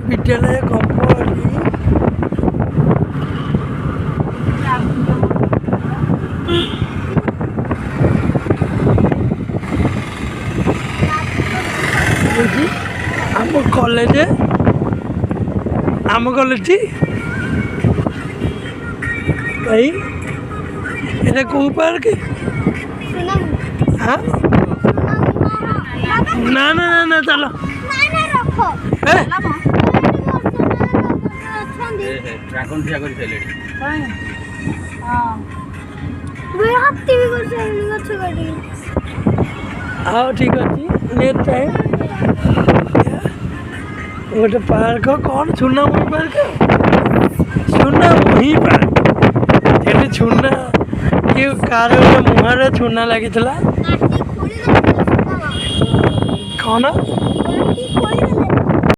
विद्यालय कंपनी आम कॉलेज भाई ये कौ पार्क हाँ ना ना ना ना चलो हाँ ठीक अच्छे नेक्स्ट टाइम गोटे पार्क कौन सुनामुही पार्क सुनामुही पार्क ये छुना ये कार मुहर छुना लगी कौन